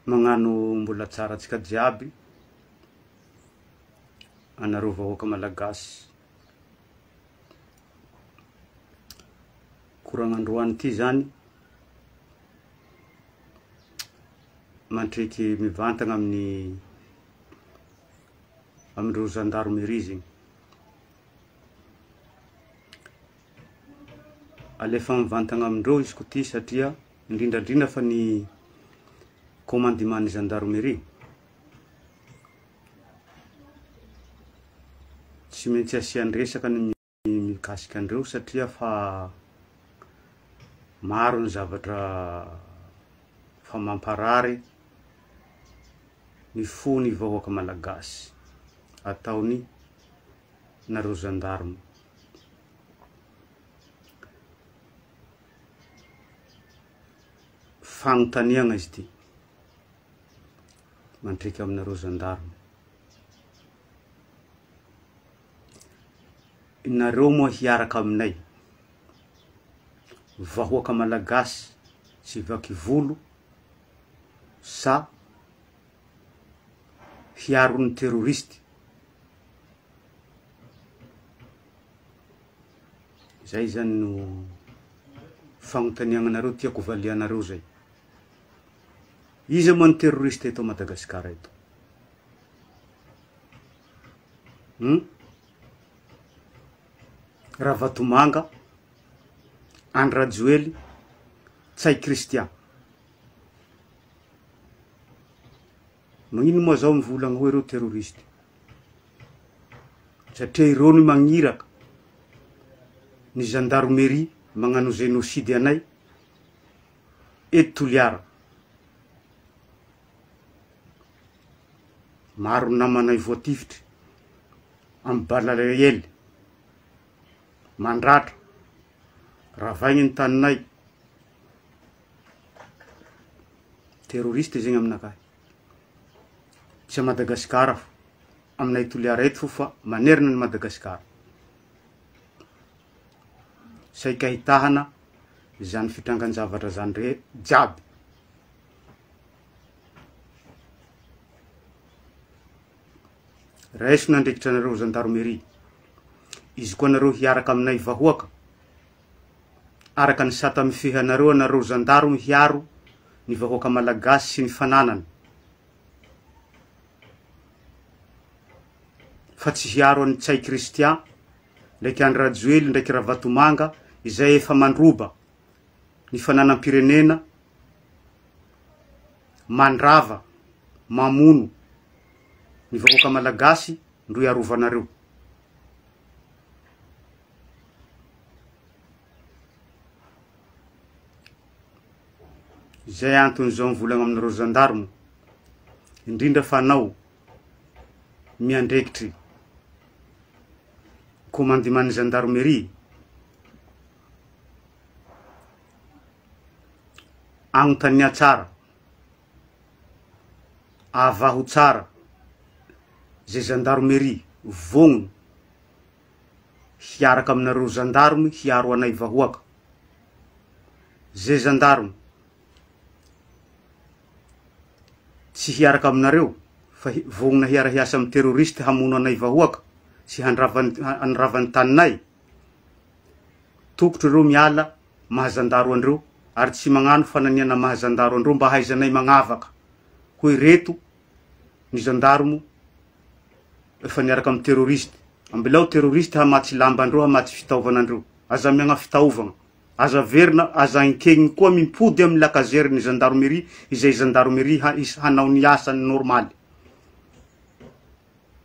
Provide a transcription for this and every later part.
magnano mbola tsara tsika jiaby anareo vahoaka malagasy. Koragnandroany ty zany mantriky mivantagna amindreo gendarmerie zegny. Alefa mivantagna amindreo izy ko ty satria indrindrandrindra fa ny commandement gendarmerie tsy maintsy asian-dresaka ny mikasika andreo satria fa maro ny zavatra fa mamparary ny fony vahoaka malagasy ataony nareo gendarme. Fagnontaniagna izy ty mantriky aminareo gendarme. Nareo moa hiaraka aminay vahoaka malagasy tsy vaky volo sa hiaron'ny terroristy? Zay zany no fagnontaniagna nareo tiako valianareo zay. Iza moa ny terroriste eto Madagasikara eto? Ravatomanga, Andrajoely, Tsay Christian. Magnino moa zao mivolagna hoe reo terroriste? Satria ireo ny magniraka ny gendarmerie magnano génocide anay eto Toliara. Maro namanay voatifitry amy Balalayely, Mandratra, Ravaigny ny taninay. Terroriste zegny aminakahy. Tsy Madagasikara fo, aminay Toliara eto fo fa manerina ny Madagasikara. Saika hitahana zany fitrangan-javatra zany re jiaby. Raiso nandrikitra nareo gendarmerie, izy koa nareo hiaraka aminay vahoaka, araka ny sata mifihanareo anareo gendarme hiaro ny vahoaka malagasy sy ny fananany, fa tsy hiaro any Tsay Christian ndraiky Andrajoely ndraiky Ravatomanga izay efa mandroba ny fananam-pirenena, mandrava, mamono ny vahoaka malagasy ndro iarovanareo. Zay antony zao mivolagna aminareo gendarme, indrindra fa anao miandrekitry commandement gendarmerie, agnontania tsara, avaho tsara zay gendarmerie vogno hiaraka aminareo gendarme hiaro anay vahoaka. Zay gendarme tsy hiaraka aminareo fa vognona hiara-hiasa amy terroriste hamono anay vahoaka sy handravany taninay, tokotro reo miala mahazandaro andreo ary tsy magnano fananiana mahazandaro andreo mba haizanay magnavaka hoe reto ny gendarme efa niaraka amy terroriste. Ambilao terroriste hamatsy lamba andreo, hamatsy fitaovana andreo, aza miagna fitaovana, aza verina, aza ankegny koa mimpody amy lakazery ny gendarmerie izay gendarmerie hanao ny asany normaly.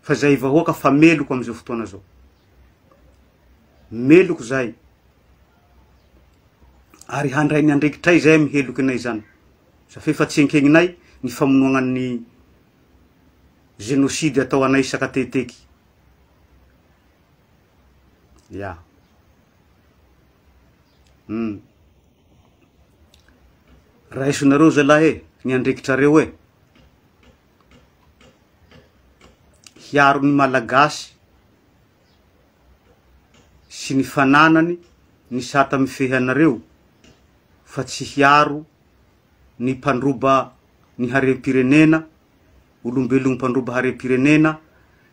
Fa zay vahoaka fa meloko amizao fotoana zao, meloko zay, ary handray ny andrekitray zay miheloky anay zany safe fa tsy ankegninay ny famonoagna ny génocide atao anay isaka teteky. Ya. Raisonareo zalahy ny andrekitrareo hiaro ny malagasy sy ny fananany ny sata mifehy anareo fa tsy hiaro ny mpandroba ny harem-pirenena, olombelogno mpandroba harem-pirenena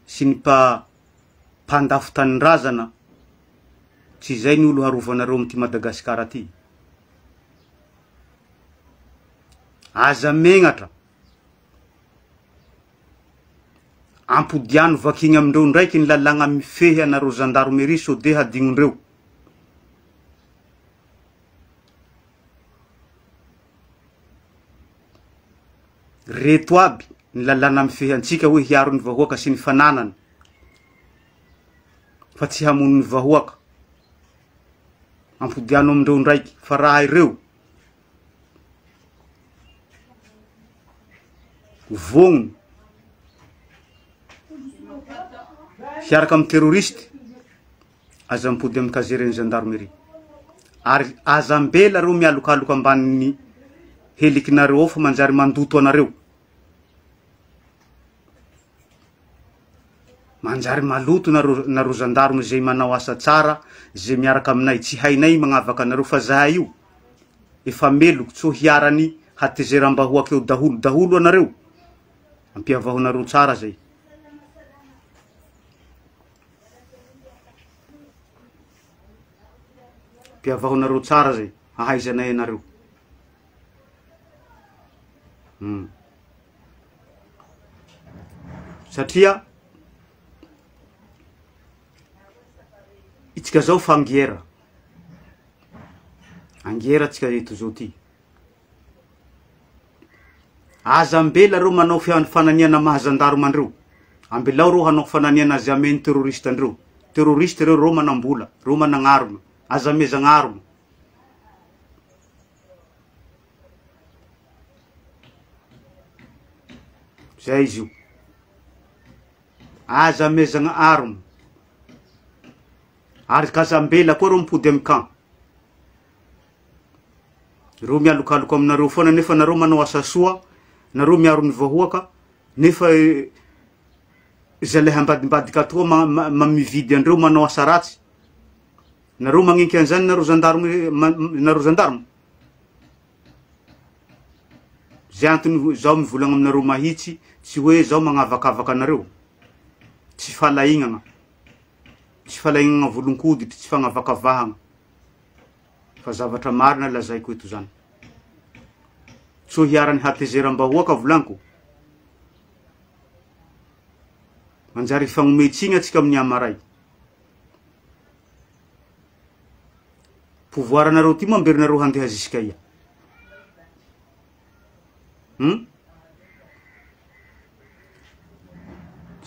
sy ny mpandafo tanin-drazana. Tsy zay ny olo harovanareo amty Madagasikara ty. Aza megnatra ampodiano vakigny amindreo ndraiky ny lalagna mifehy anareo gendarmerie so de hadignondreo. Reto aby ny lalàna mifehy antsika hoe hiaro ny vahoaka sy ny fananany fa tsy hamono ny vahoaka. Ampodiano amindreo ndraiky fa raha ireo vogno hiaraka amy terroriste aza mipody amy kazeren'ny gendarmerie. Ary aza ambela reo mialokaloka ambanin'ny helikinareo ao fa manjary mandoto anareo. Manjary maloto nareo gendarme zay manao asa tsara, zay miaraka aminay. Tsy hainay magnavaka anareo fa zahay io efa meloko tso hiarany hatezeram-bahoaka eo daholo anareo. Ampiavahonareo tsara zay. Ampiavahonareo tsara zay, hahaizanay anareo. Satria itsika zao fa angiera tsika eto zao ty. Aza ambela reo manao fananiana maha gendarme andreo, ambelao reo hanao fananiana azy ameny terroriste andreo. Terroriste reo manambola, reo managnarona, aza mezagnarona. Zay izy io. Aza mezagna arma. Ary kazambela koa reo mipody amy camp. Reo mialokaloko aminareo foana nefa nareo manao asa soa, nareo miaro ny vahoaka, nefa zay le ambadimbadika atoa mamividy andreo manao asa ratsy. Nareo magniky an'izany nareo gendarme. Zay antony zao mivolagna aminareo mahitsy, tsy hoe zao magnavakavaka anareo. Tsy falaignana. Tsy falaignana volonkoditry, tsy fagnavakavahana. Fa zavatra marina lazaiko eto zany. Tso hiarany hatezeram-bahoaka volaniko. Manjary fagnometsina atsika amin'ny amaray. Pouvoir anareo ty mamberinareo handeha jusqu'à ia.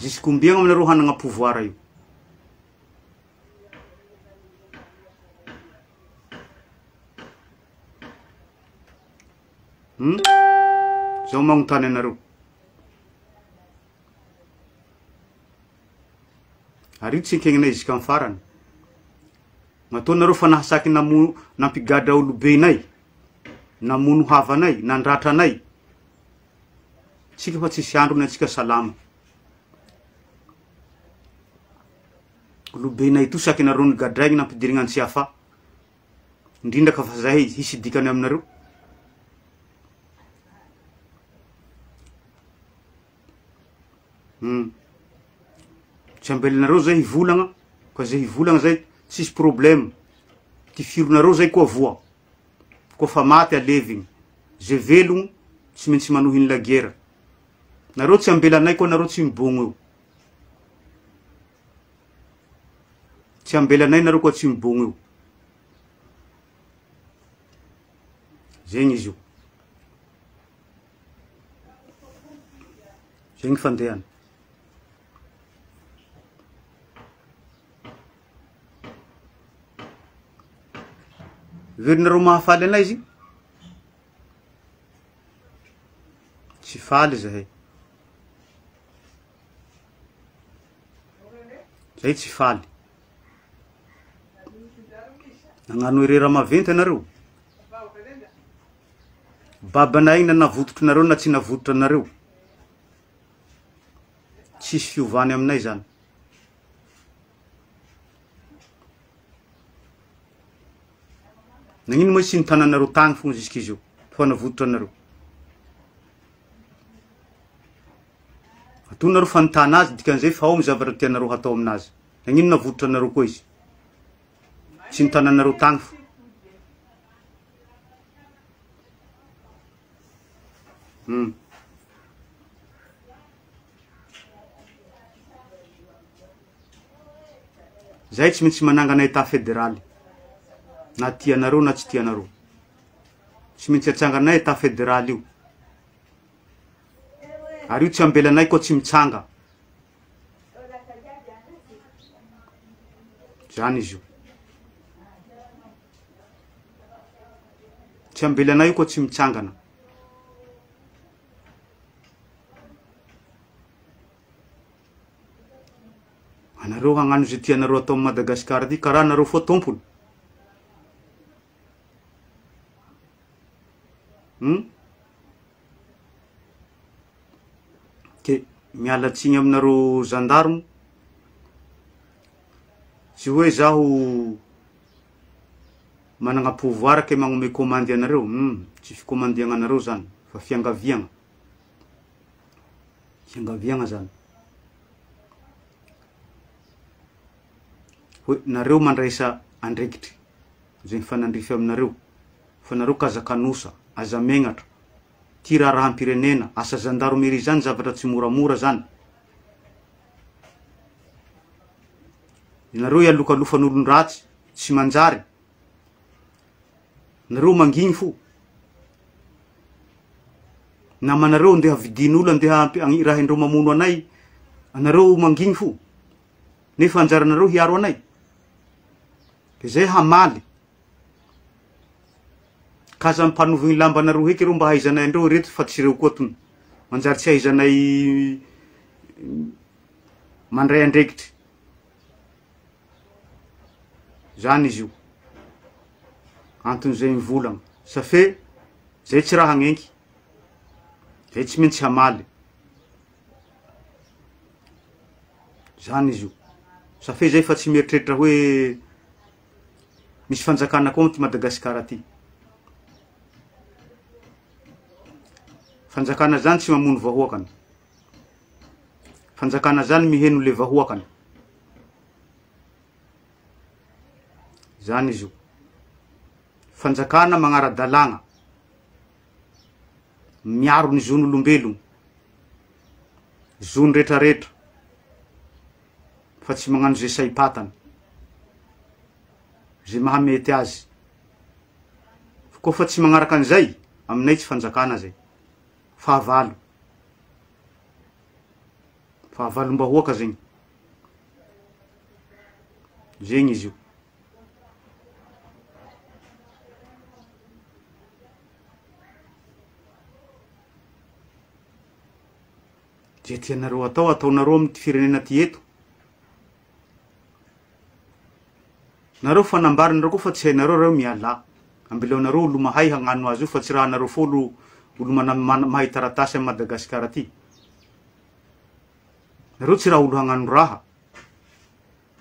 Jusqu'ombien aminareo hanagna pouvoir io. Zao magnontany anareo. Ary tsy kenginay jusqu'à farany. Mataonareo fa nahasaky nampigadra olobenay, namono havanay, nandratranay. Tsika fa tsisy andro na tsika salama. Olobenay to saky nareo nigadraigny nampidirigna antsy hafa. Indrindra ka fa zahay hisy dikany aminareo. Tsy ambelinareo zay hivolagna, ka zay hivolagna zay tsisy problème. Ty fironareo zay koa voa. Koa fa maty alevigny. Zay velogno tsy maintsy manohiny la guerre. Nareo tsy ambelanay koa nareo tsy mibogno eo. Tsy ambelanay nareo koa tsy mibogno eo. Zegny izy io. Zegny fandehany. Verinareo mahafaly anay izy? Tsy faly zahay. Zay tsy faly. Nagnano erera maventy anareo. Babanay na navototry nareo na tsy navototry nareo. Tsisy fiovany aminay zany. Nagnino moa tsy nitananareo tagny fogna jusqu'izio fa navototry anareo. Atonareo fanontana azy dikan'izay fa ao ny zavatra tianareo hatao aminazy. Nagnino navototra anareo koa izy? Tsy nitananareo tagny fa. Zay tsy maintsy manangana état fédéral. Na tianareo na tsy tianareo. Tsy maintsy atsanganay état fédéral io. Ary io tsy ambelanay koa tsy mitsanga. Zany izy io. Tsy ambelanay io koa tsy mitsangana. Anareo hagnano zay tianareo atao Madagasikara ty, karaha anareo foa tompony. Ke mialatsiny aminareo gendarme. Tsy hoe zaho managna pouvoir ke magnome komandy anareo. Tsy fikomandiagna anareo zany, fa fiangaviagna. Fiangaviagna zany. Hoe nareo mandraisa andraikitry zay fanandrify aminareo. Fa nareo kazakanosa, aza megnatra. Ty rahampirenena, asa gendarmerie zany zavatra tsy moramora zany. Nareo ialokalofan'olon-dratsy, tsy manjary. Nareo mangigny fo. Namanareo andeha vidin'olo andeha rahendreo mamono anay, anareo mangigny fo. Nefa anjaranareo hiaro anay. Zay hamaly. Kaza mpanovigny lambanareo heky reo mba haizanay andreo reto fa tsy reo koa tony. Manjary tsy haizanay mandray andraikitry. Zany izy io. Antony zay mivolagna. Safe zay tsy raha hagnenky. Zay tsy maintsy hamaly. Zany izy io. Safe zay fa tsy mieritreritra hoe misy fanjakana koa ty Madagasikara ty. Fanjakana zany tsy mamono vahoakany. Fanjakana zany miheno le vahoakany. Zany izy io. Fanjakana magnara-dalagna. Miaro ny zon'olombelogno. Zony retraretra. Fa tsy magnano zay saipatany. Zay mahamety azy. Koa fa tsy magnaraka an'izay, aminay tsy fanjakana zay. Fahavalo. Fahavalom-bahoaka zegny. Zegny izy io. Zay tianareo atao, ataonareo amin'ny firenena ty eto. Nareo fanambaranareo koa fa tsy hainareo reo miala. Ambeleonareo olo mahay hagnano azy io fa tsy raha nareo folo olo mahay taratasy amin'ny Madagasikara ty. Nareo tsy raha olo hagnano raha.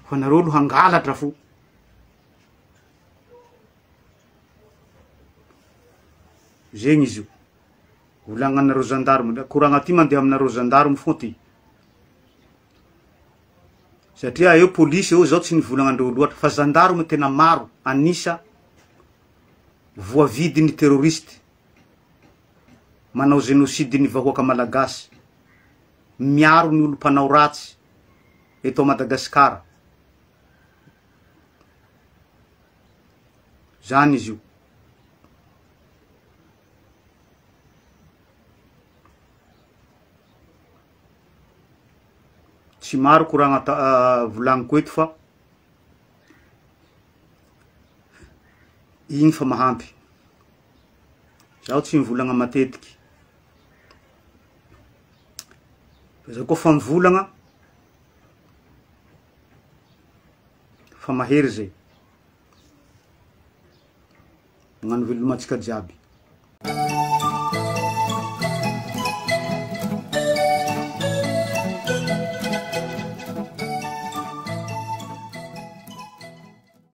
Fa nareo olo hangalatra fo. Zegny izy io. Volagnanareo gendarme, koragna ty mandeha aminareo gendarme fo ty. Satria eo polisy eo zao tsy nivolagnandreo loatra, fa gendarme tena maro anisa voavidin'ny terroriste. Manao génocide ny vahoaka malagasy. Miaro ny olo mpanao ratsy eto Madagasikara. Zany izy io. Tsy maro koragna volagniko eto fa igny fa mahampy. Zaho tsy mivolagna matetiky. Zaho koa fa mivolagna fa mahery zay. Magnano velomantsika jiaby.